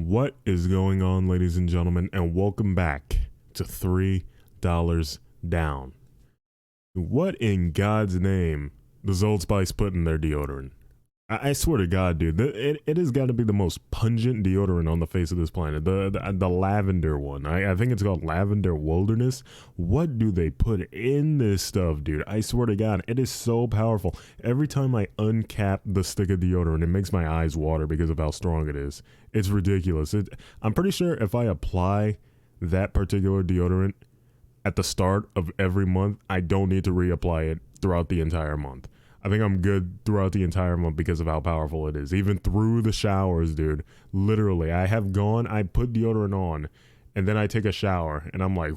What is going on, ladies and gentlemen, and welcome back to $3 Down. What in God's name does Old Spice put in their deodorant? I swear to God, dude, it has got to be the most pungent deodorant on the face of this planet. The lavender one. I think it's called Lavender Wilderness. What do they put in this stuff, dude? I swear to God, it is so powerful. Every time I uncap the stick of deodorant, it makes my eyes water because of how strong it is. It's ridiculous. I'm pretty sure if I apply that particular deodorant at the start of every month, I don't need to reapply it throughout the entire month. I think I'm good throughout the entire month because of how powerful it is. Even through the showers, dude. Literally, I put deodorant on, and then I take a shower, and I'm like,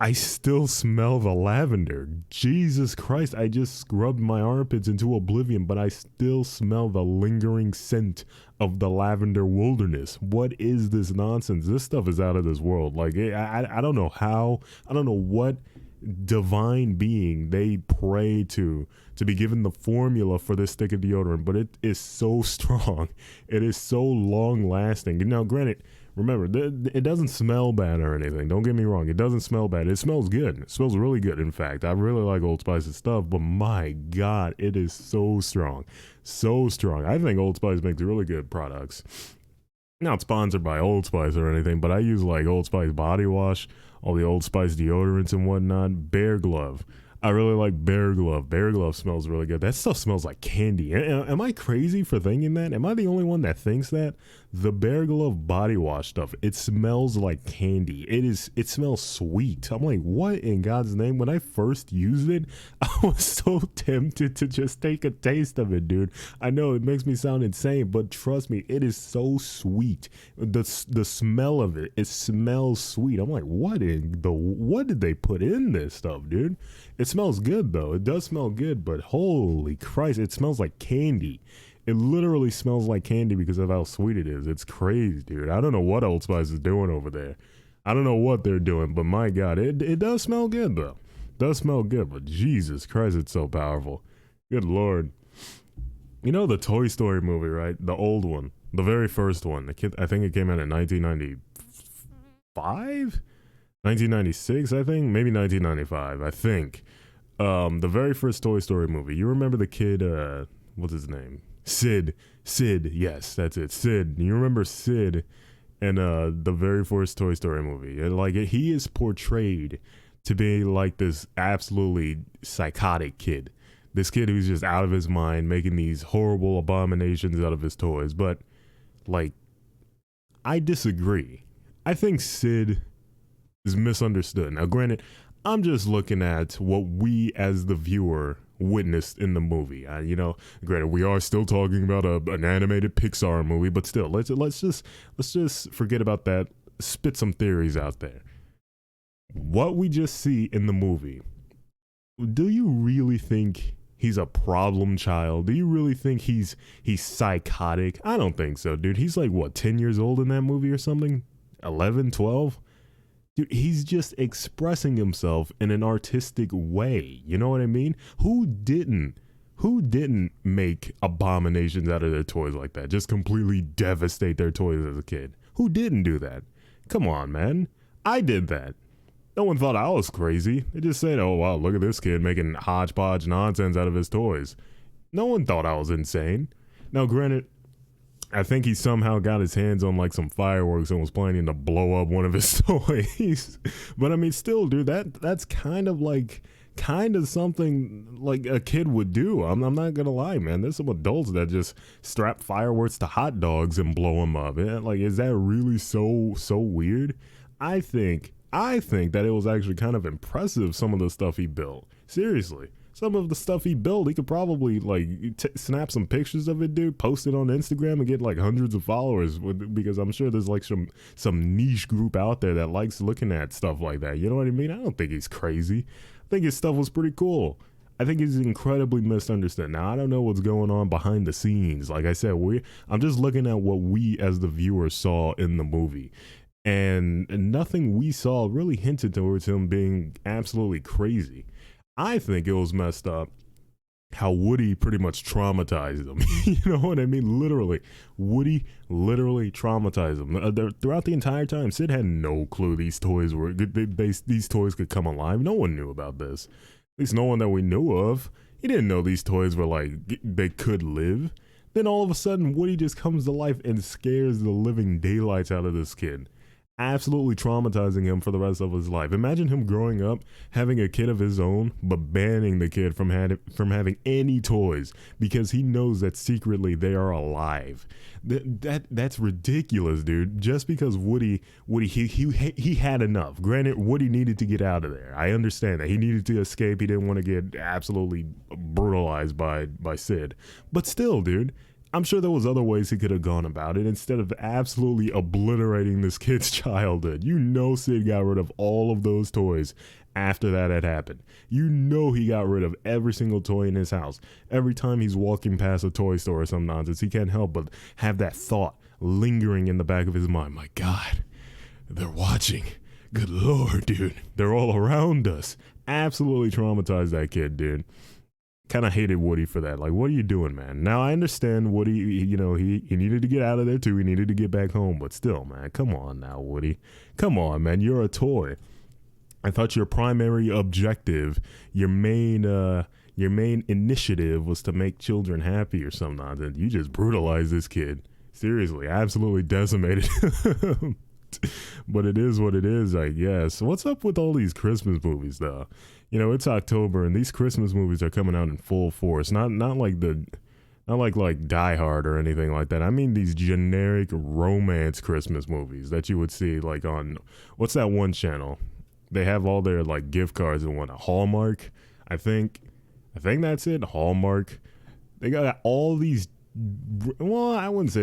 I still smell the lavender. Jesus Christ, I just scrubbed my armpits into oblivion, but I still smell the lingering scent of the lavender wilderness. What is this nonsense? This stuff is out of this world. Like, I don't know how, I don't know what divine being they pray to be given the formula for this stick of deodorant, but it is so strong. It is so long lasting. Now, granted, remember, it doesn't smell bad or anything. Don't get me wrong. It doesn't smell bad. It smells good. It smells really good, in fact. I really like Old Spice's stuff, but my God, it is so strong. So strong. I think Old Spice makes really good products. Not sponsored by Old Spice or anything, but I use like Old Spice body wash, all the Old Spice deodorants and whatnot. Bear Glove. I really like Bear Glove. Bear Glove smells really good. That stuff smells like candy. Am I crazy for thinking that? Am I the only one that thinks that? The Bear Glove body wash stuff, it smells like candy. It smells sweet. I'm like, what in God's name? When I first used it, I was so tempted to just take a taste of it, dude. I know it makes me sound insane, but trust me, it is so sweet. The smell of it, it smells sweet. I'm like, what did they put in this stuff, dude? It smells good though. It does smell good, but holy Christ, it smells like candy. It literally smells like candy because of how sweet it is. It's crazy, dude. I don't know what Old Spice is doing over there. I don't know what they're doing, but my God, it does smell good though. It does smell good, but Jesus Christ, it's so powerful. Good Lord. You know the Toy Story movie, right? The old one. The very first one. I think it came out in 1995? 1996, I think? Maybe 1995, I think. The very first Toy Story movie. You remember the kid, what's his name? Sid, yes, that's it, Sid. You remember Sid in the very first Toy Story movie? And like, he is portrayed to be like this absolutely psychotic kid. This kid who's just out of his mind, making these horrible abominations out of his toys. But, like, I disagree. I think Sid is misunderstood. Now, granted, I'm just looking at what we as the viewer witnessed in the movie. Granted, we are still talking about an animated Pixar movie, but still, let's just forget about that. Spit some theories out there. What we just see in the movie, do you really think he's a problem child? Do you really think he's psychotic? I don't think so, dude. He's like, what, 10 years old in that movie or something? 11, 12? Dude, he's just expressing himself in an artistic way. You know what I mean? Who didn't make abominations out of their toys like that? Just completely devastate their toys as a kid. Who didn't do that? Come on, man. I did that. No one thought I was crazy. They just said, oh, wow, look at this kid making hodgepodge nonsense out of his toys. No one thought I was insane. Now, granted, I think he somehow got his hands on like some fireworks and was planning to blow up one of his toys. But I mean, still, dude, that's kind of something like a kid would do. I'm not gonna lie, man. There's some adults that just strap fireworks to hot dogs and blow them up. Like, is that really so weird? I think that it was actually kind of impressive, some of the stuff he built. Seriously. Some of the stuff he built, he could probably like snap some pictures of it, dude, post it on Instagram and get like hundreds of followers because I'm sure there's like some niche group out there that likes looking at stuff like that. You know what I mean? I don't think he's crazy. I think his stuff was pretty cool. I think he's incredibly misunderstood. Now, I don't know what's going on behind the scenes. Like I said, I'm just looking at what we as the viewer saw in the movie. And nothing we saw really hinted towards him being absolutely crazy. I think it was messed up how Woody pretty much traumatized him. You know what I mean? Literally, Woody literally traumatized him. Throughout the entire time, Sid had no clue these toys were these toys could come alive. No one knew about this. At least no one that we knew of. He didn't know these toys were like they could live. Then all of a sudden, Woody just comes to life and scares the living daylights out of this kid, absolutely traumatizing him for the rest of his life. Imagine him growing up, having a kid of his own, but banning the kid from having any toys because he knows that secretly they are alive. That's ridiculous, dude. Just because Woody he had enough. Granted, Woody needed to get out of there. I understand that he needed to escape. He didn't want to get absolutely brutalized by Sid. But still, dude, I'm sure there was other ways he could have gone about it instead of absolutely obliterating this kid's childhood. You know Sid got rid of all of those toys after that had happened. You know he got rid of every single toy in his house. Every time he's walking past a toy store or some nonsense, he can't help but have that thought lingering in the back of his mind. My God, they're watching. Good Lord, dude. They're all around us. Absolutely traumatized that kid, dude. Kind of hated Woody for that. Like, what are you doing, man? Now, I understand Woody, you know, he needed to get out of there too. He needed to get back home. But still, man, come on now, Woody. Come on, man. You're a toy. I thought your primary objective, your main initiative was to make children happy or some nonsense. You just brutalized this kid. Seriously, absolutely decimated him. But it is what it is, I guess. What's up with all these Christmas movies, though? You know, it's October, and these Christmas movies are coming out in full force. Not like Die Hard or anything like that. I mean these generic romance Christmas movies that you would see like on what's that one channel? They have all their like gift cards and whatnot. Hallmark, I think that's it. Hallmark. They got all these. Well, I wouldn't say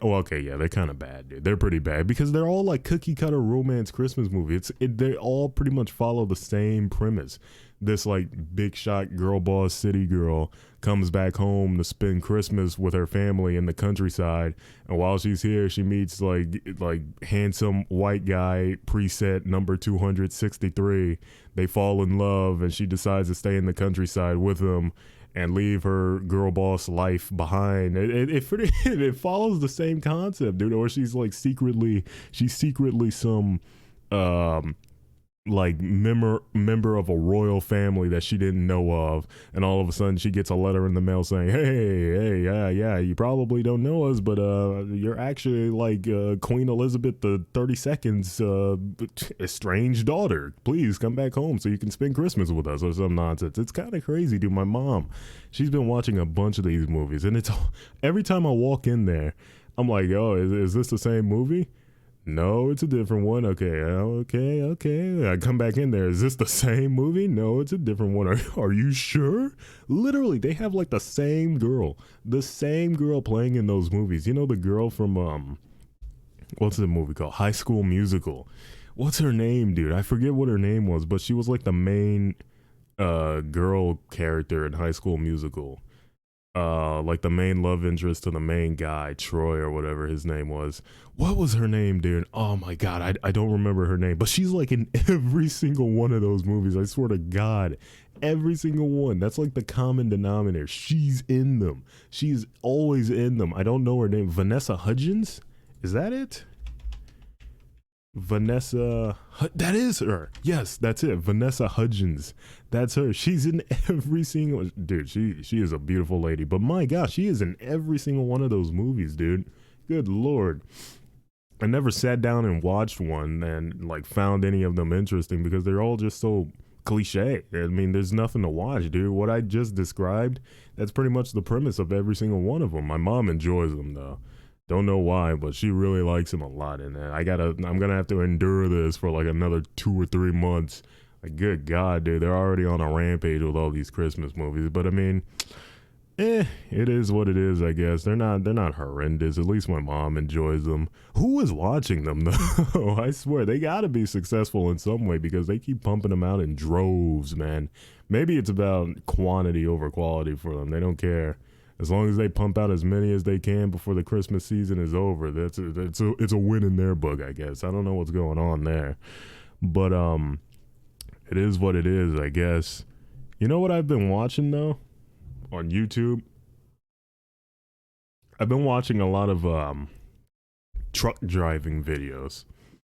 well, okay, yeah, they're kind of bad, dude. They're pretty bad because they're all like cookie cutter romance Christmas movie. They all pretty much follow the same premise. This like big shot girl boss city girl comes back home to spend Christmas with her family in the countryside, and while she's here, she meets like handsome white guy preset number 263. They fall in love, and she decides to stay in the countryside with him and leave her girl boss life behind. It follows the same concept, dude. Or she's secretly some like member of a royal family that she didn't know of, and all of a sudden she gets a letter in the mail saying, hey, yeah, you probably don't know us, but you're actually like Queen Elizabeth the 32nd's estranged daughter. Please come back home so you can spend Christmas with us, or some nonsense. It's kind of crazy, dude. My mom, she's been watching a bunch of these movies, and it's every time I walk in there, I'm like, oh, is this the same movie? No, it's a different one. Okay. I come back in there. Is this the same movie? No, it's a different one. Are you sure? Literally, they have like the same girl playing in those movies. You know, the girl from what's the movie called? High School Musical. What's her name, dude? I forget what her name was, but she was like the main girl character in High School Musical. Like the main love interest to the main guy, Troy or whatever his name was. What was her name, dude? Oh my God, I don't remember her name, but she's like in every single one of those movies. I swear to God, every single one. That's like the common denominator. She's in them. She's always in them. I don't know her name. Vanessa Hudgens? Is that it? Vanessa, that is her. Yes, that's it. Vanessa Hudgens. That's her. She's in every single, dude, she is a beautiful lady, but my gosh, she is in every single one of those movies, dude. Good Lord. I never sat down and watched one and like found any of them interesting because they're all just so cliche. I mean, there's nothing to watch, dude. What I just described, that's pretty much the premise of every single one of them. My mom enjoys them though. Don't know why, but she really likes him a lot, and I'm gonna have to endure this for like another 2 or 3 months. Like, good God, dude, they're already on a rampage with all these Christmas movies. But I mean, it is what it is, I guess. They're not horrendous. At least my mom enjoys them. Who is watching them though? I swear they gotta be successful in some way because they keep pumping them out in droves, man. Maybe it's about quantity over quality for them. They don't care. As long as they pump out as many as they can before the Christmas season is over, it's a win in their book, I guess. I don't know what's going on there, but it is what it is, I guess. You know what I've been watching though? on YouTube. I've been watching a lot of truck driving videos,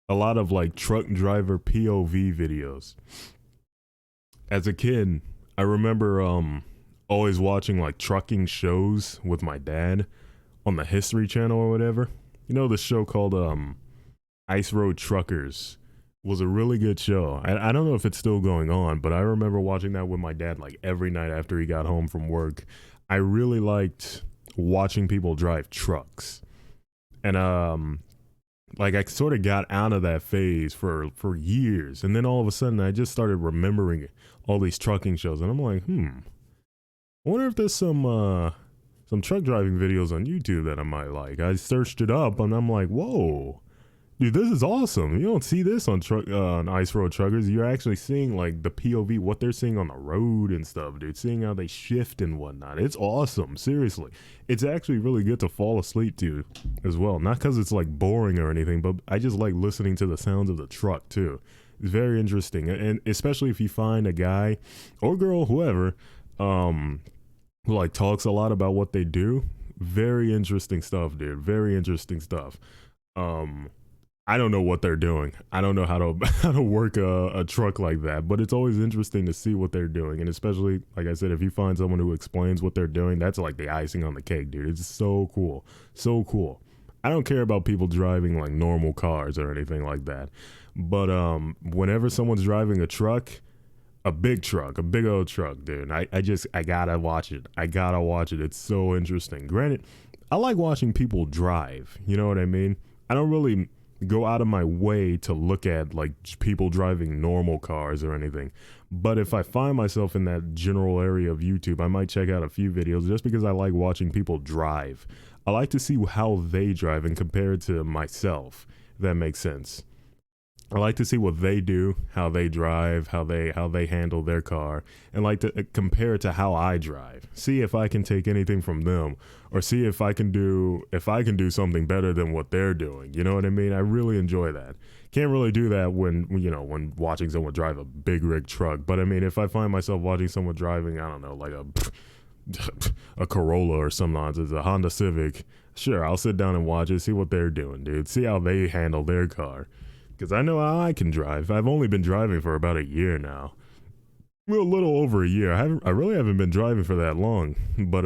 a lot of like truck driver POV videos. As a kid, I remember always watching like trucking shows with my dad on the History Channel or whatever. You know, the show called Ice Road Truckers was a really good show. I don't know if it's still going on, but I remember watching that with my dad like every night after he got home from work. I really liked watching people drive trucks. And like I sort of got out of that phase for years, and then all of a sudden I just started remembering all these trucking shows, and I'm like, I wonder if there's some truck driving videos on YouTube that I might like. I searched it up, and I'm like, whoa, dude, this is awesome. You don't see this on Ice Road Truckers. You're actually seeing like the POV, what they're seeing on the road and stuff, dude. Seeing how they shift and whatnot. It's awesome. Seriously, it's actually really good to fall asleep to as well. Not because it's like boring or anything, but I just like listening to the sounds of the truck too. It's very interesting, and especially if you find a guy or girl, whoever, who like talks a lot about what they do. Very interesting stuff, dude. Very interesting stuff. I don't know what they're doing. I don't know how to how to work a truck like that, but it's always interesting to see what they're doing. And especially, like I said, if you find someone who explains what they're doing, that's like the icing on the cake, dude. It's so cool. So cool. I don't care about people driving like normal cars or anything like that. But whenever someone's driving a truck, a big old truck, dude, I gotta watch it. I gotta watch it. It's so interesting. Granted, I like watching people drive. You know what I mean? I don't really go out of my way to look at like people driving normal cars or anything. But if I find myself in that general area of YouTube, I might check out a few videos just because I like watching people drive. I like to see how they drive and compare it to myself, if that makes sense. I like to see what they do, how they drive, how they handle their car, and like to compare it to how I drive. See if I can take anything from them, or see if I can do something better than what they're doing. You know what I mean? I really enjoy that. Can't really do that when watching someone drive a big rig truck. But I mean, if I find myself watching someone driving, I don't know, like a Corolla or some nonsense, a Honda Civic, sure, I'll sit down and watch it, see what they're doing, dude. See how they handle their car. Because I know how I can drive. I've only been driving for about a year now. Well, a little over a year. I really haven't been driving for that long. But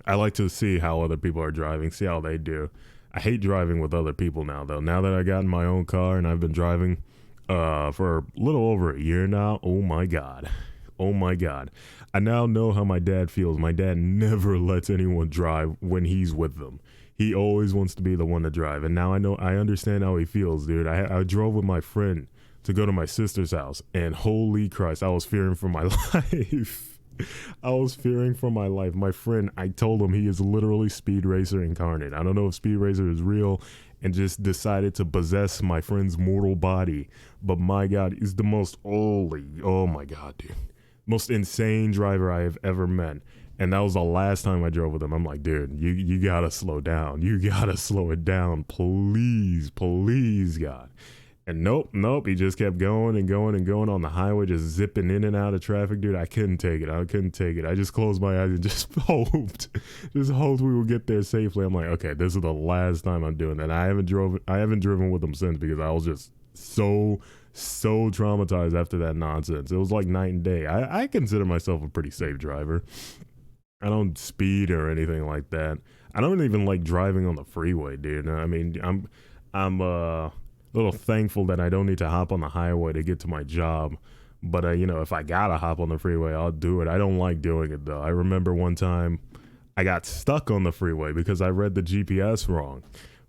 I like to see how other people are driving, see how they do. I hate driving with other people now, though. Now that I got in my own car and I've been driving for a little over a year now, oh my God. Oh my God. I now know how my dad feels. My dad never lets anyone drive when he's with them. He always wants to be the one to drive. And now I understand how he feels, dude. I drove with my friend to go to my sister's house, and holy Christ, I was fearing for my life. I was fearing for my life. My friend, I told him he is literally Speed Racer incarnate. I don't know if Speed Racer is real and just decided to possess my friend's mortal body. But my God, he's the most oh my God, dude. Most insane driver I have ever met. And that was the last time I drove with him. I'm like, dude, you gotta slow down. You gotta slow it down. Please, God. And nope. He just kept going and going and going on the highway, just zipping in and out of traffic, dude. I couldn't take it. I just closed my eyes and just hoped we would get there safely. I'm like, okay, this is the last time I'm doing that. I haven't driven with him since because I was just so traumatized after that nonsense. It was like night and day. I consider myself a pretty safe driver. I don't speed or anything like that. I don't even like driving on the freeway, dude. I mean, I'm a little thankful that I don't need to hop on the highway to get to my job. But if I gotta hop on the freeway, I'll do it. I don't like doing it though. I remember one time I got stuck on the freeway because I read the GPS wrong.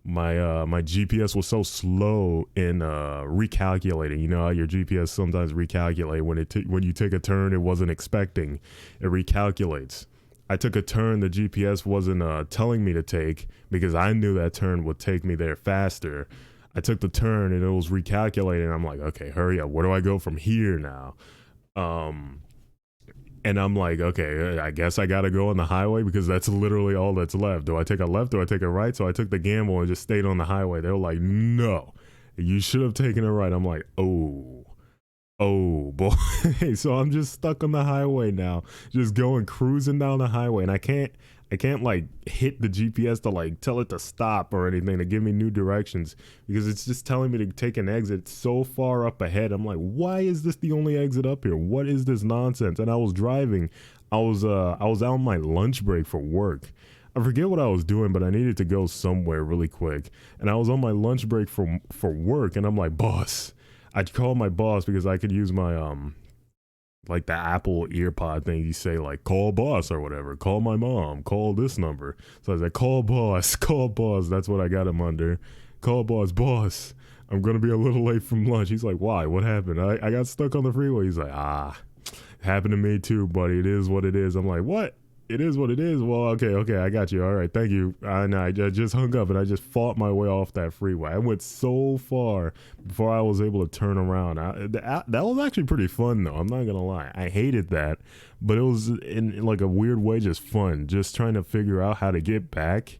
My GPS was so slow in recalculating. You know how your GPS sometimes recalculate when you take a turn it wasn't expecting. It recalculates. I took a turn the GPS wasn't telling me to take because I knew that turn would take me there faster. I took the turn and it was recalculating. I'm like, okay, hurry up. Where do I go from here now? And I'm like, okay, I guess I got to go on the highway because that's literally all that's left. Do I take a left? Do I take a right? So I took the gamble and just stayed on the highway. They were like, no, you should have taken a right. I'm like, oh, Oh boy. So I'm just stuck on the highway now, just going cruising down the highway, and I can't like hit the GPS to like tell it to stop or anything to give me new directions because it's just telling me to take an exit so far up ahead. I'm like, why is this the only exit up here? What is this nonsense? And I was driving. I was out on my lunch break for work. I forget what I was doing, but I needed to go somewhere really quick. And I was on my lunch break for work, and I'm like, boss. I'd call my boss because I could use my like the Apple earpod thing. You say like call boss or whatever, call my mom, call this number. So I was like, call boss, call boss. That's what I got him under. Call boss, boss. I'm gonna be a little late from lunch. He's like, why? What happened? I got stuck on the freeway. He's like, happened to me too, buddy. It is what it is. I'm like, what? It is what it is. Well, okay, I got you. All right, thank you. And I just hung up and I just fought my way off that freeway. I went so far before I was able to turn around. That was actually pretty fun though. I'm not gonna lie. I hated that, but it was in like a weird way just fun. Just trying to figure out how to get back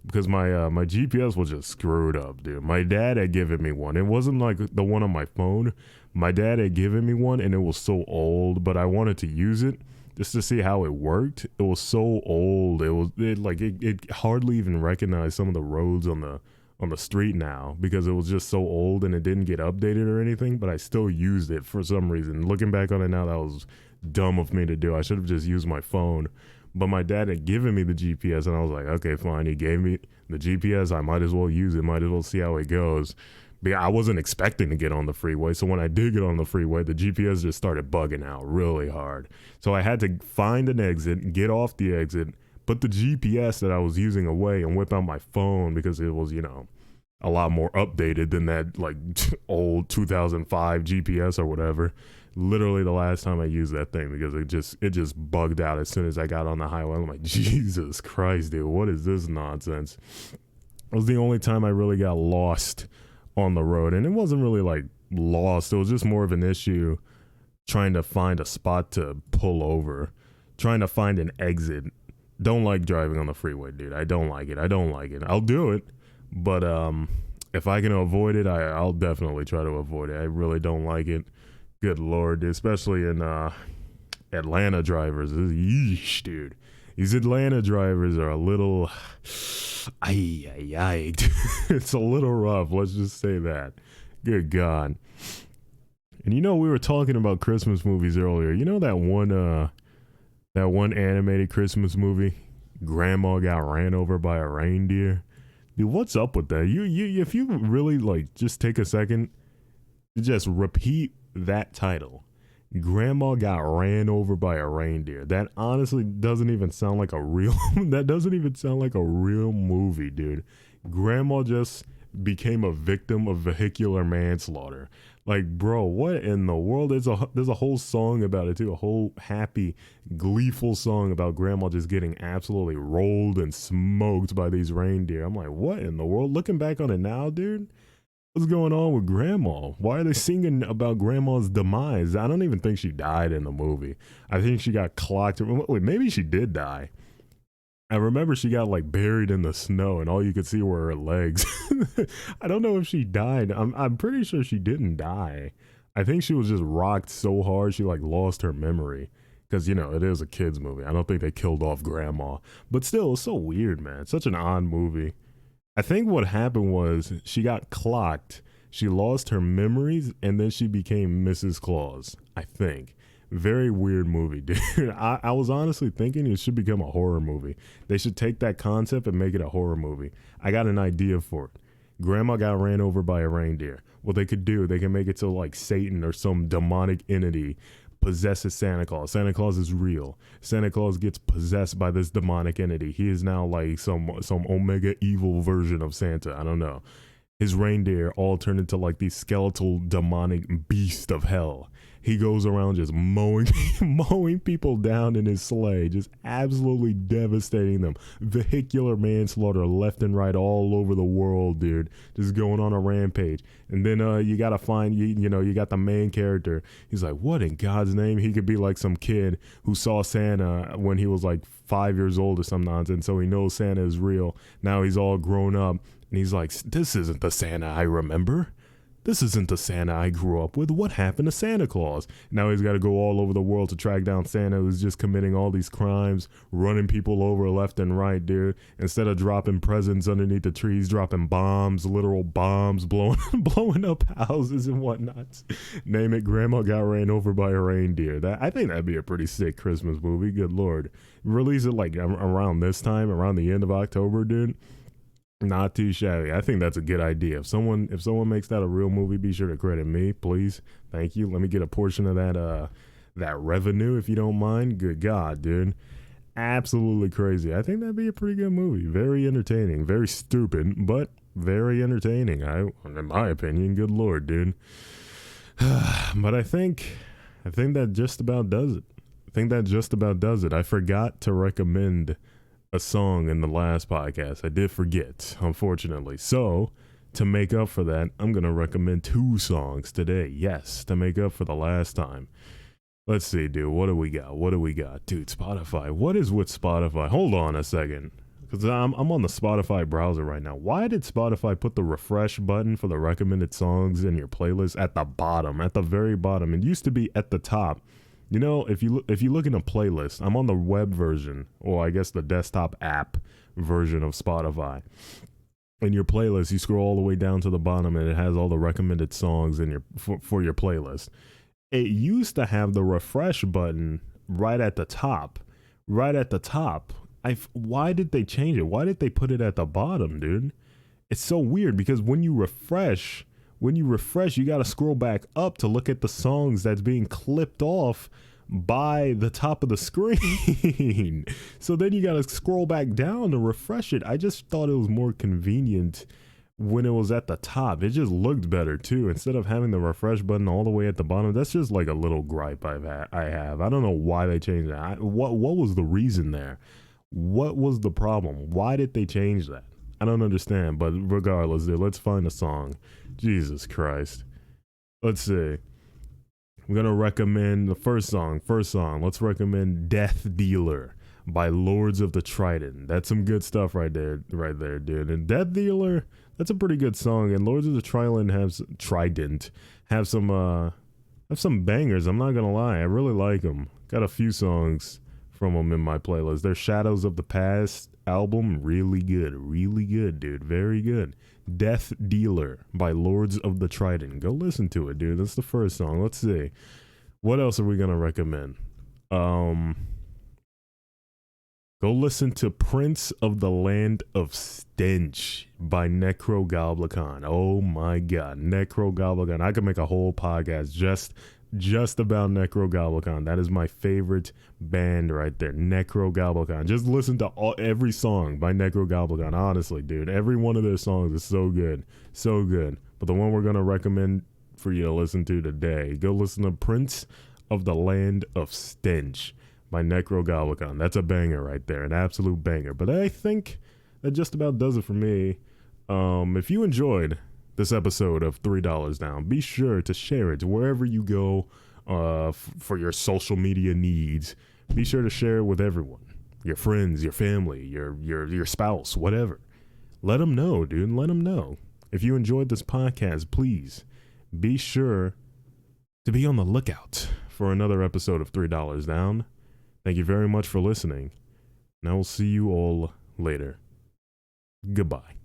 because my GPS was just screwed up, dude. My dad had given me one. It wasn't like the one on my phone. My dad had given me one and it was so old, but I wanted to use it just to see how it worked. It was so old. It hardly even recognized some of the roads on the street now because it was just so old and it didn't get updated or anything, but I still used it for some reason. Looking back on it now, that was dumb of me to do. I should have just used my phone. But my dad had given me the GPS and I was like, okay, fine. He gave me the GPS. I might as well use it. Might as well see how it goes. But I wasn't expecting to get on the freeway. So when I did get on the freeway, the GPS just started bugging out really hard. So I had to find an exit, get off the exit, put the GPS that I was using away and whip out my phone because it was, a lot more updated than that like old 2005 GPS or whatever. Literally the last time I used that thing because it just bugged out as soon as I got on the highway. I'm like, Jesus Christ, dude, what is this nonsense? It was the only time I really got lost on the road, and it wasn't really like lost. It was just more of an issue trying to find a spot to pull over, trying to find an exit. Don't like driving on the freeway, dude. I don't like it. I'll do it, but if I can avoid it, I'll definitely try to avoid it. I really don't like it. Good Lord, dude. Especially in Atlanta drivers. Yeesh, dude. These Atlanta drivers are a little, it's a little rough. Let's just say that. Good God. And we were talking about Christmas movies earlier. You know that one animated Christmas movie, Grandma Got Ran Over by a Reindeer? Dude, what's up with that? You if you really like, just take a second, just repeat that title. Grandma Got Ran Over by a Reindeer. That honestly doesn't even sound like a real that doesn't even sound like a real movie, dude. Grandma just became a victim of vehicular manslaughter. Like, bro, what in the world? There's a whole song about it too, a whole happy, gleeful song about grandma just getting absolutely rolled and smoked by these reindeer. I'm like, what in the world? Looking back on it now, dude, what's going on with grandma? Why are they singing about grandma's demise? I don't even think she died in the movie. I think she got clocked. Wait, maybe she did die. I remember she got like buried in the snow and all you could see were her legs. I don't know if she died. I'm pretty sure she didn't die. I think she was just rocked so hard she like lost her memory. Because, it is a kid's movie. I don't think they killed off grandma. But still, it's so weird, man. It's such an odd movie. I think what happened was she got clocked. She lost her memories and then she became Mrs. Claus, I think. Very weird movie, dude. I was honestly thinking it should become a horror movie. They should take that concept and make it a horror movie. I got an idea for it. Grandma got ran over by a reindeer. What they could do, they can make it so like Satan or some demonic entity possesses Santa Claus. Santa Claus is real. Santa Claus gets possessed by this demonic entity. He is now like some omega evil version of Santa. I don't know. His reindeer all turn into like these skeletal demonic beast of hell. He goes around just mowing people down in his sleigh, just absolutely devastating them. Vehicular manslaughter left and right all over the world, dude. Just going on a rampage. And then you gotta find, you got the main character. He's like, what in God's name? He could be like some kid who saw Santa when he was like 5 years old or some nonsense, so he knows Santa is real. Now he's all grown up, and he's like, this isn't the Santa I remember. This isn't the Santa I grew up with. What happened to Santa Claus? Now he's got to go all over the world to track down Santa, who's just committing all these crimes, running people over left and right, dude. Instead of dropping presents underneath the trees, dropping bombs, literal bombs, blowing up houses and whatnot. Name it, Grandma got ran over by a reindeer. I think that'd be a pretty sick Christmas movie. Good Lord. Release it like around this time, around the end of October, dude. Not too shabby. I think that's a good idea. If someone makes that a real movie, be sure to credit me, please. Thank you. Let me get a portion of that revenue, if you don't mind. Good God, dude. Absolutely crazy. I think that'd be a pretty good movie. Very entertaining. Very stupid, but very entertaining. In my opinion, good Lord, dude. But I think that just about does it. I forgot to recommend a song in the last podcast. I did forget, unfortunately. So, to make up for that, I'm going to recommend 2 songs today. Yes, to make up for the last time. Let's see, dude. What do we got? Dude, Spotify. What is with Spotify? Hold on a second. Because I'm on the Spotify browser right now. Why did Spotify put the refresh button for the recommended songs in your playlist at the bottom, at the very bottom? It used to be at the top. You know, if you look in a playlist, I'm on the web version, or I guess the desktop app version of Spotify. In your playlist, you scroll all the way down to the bottom, and it has all the recommended songs in for your playlist. It used to have the refresh button right at the top. Why did they change it? Why did they put it at the bottom, dude? It's so weird because when you refresh, you got to scroll back up to look at the songs that's being clipped off by the top of the screen. So then you got to scroll back down to refresh it. I just thought it was more convenient when it was at the top. It just looked better too. Instead of having the refresh button all the way at the bottom, that's just like a little gripe I have. I don't know why they changed that. What was the reason there? What was the problem? Why did they change that? I don't understand, but regardless, dude, let's find a song. Jesus Christ. Let's see. I'm going to recommend the first song. Let's recommend Death Dealer by Lords of the Trident. That's some good stuff right there, dude. And Death Dealer, that's a pretty good song. And Lords of the Trident have some bangers. I'm not going to lie. I really like them. Got a few songs from them in my playlist. Their Shadows of the Past album, really good, dude. Very good. Death Dealer by Lords of the Trident. Go listen to it, dude. That's the first song. Let's see. What else are we gonna recommend? Go listen to Prince of the Land of Stench by Necrogoblicon. Oh my God, Necrogoblicon. I could make a whole podcast just about Necrogoblicon. That is my favorite band right there, Necrogoblicon. Just listen to every song by Necrogoblicon. Honestly, dude, every one of their songs is so good. But the one we're going to recommend for you to listen to today, go listen to Prince of the Land of Stench by Necrogoblicon. That's a banger right there, an absolute banger. But I think that just about does it for me. If you enjoyed this episode of $3 Down, be sure to share it wherever you go for your social media needs. Be sure to share it with everyone, your friends, your family, your spouse, whatever. Let them know, dude. Let them know. If you enjoyed this podcast, please be sure to be on the lookout for another episode of $3 Down. Thank you very much for listening, and I will see you all later. Goodbye.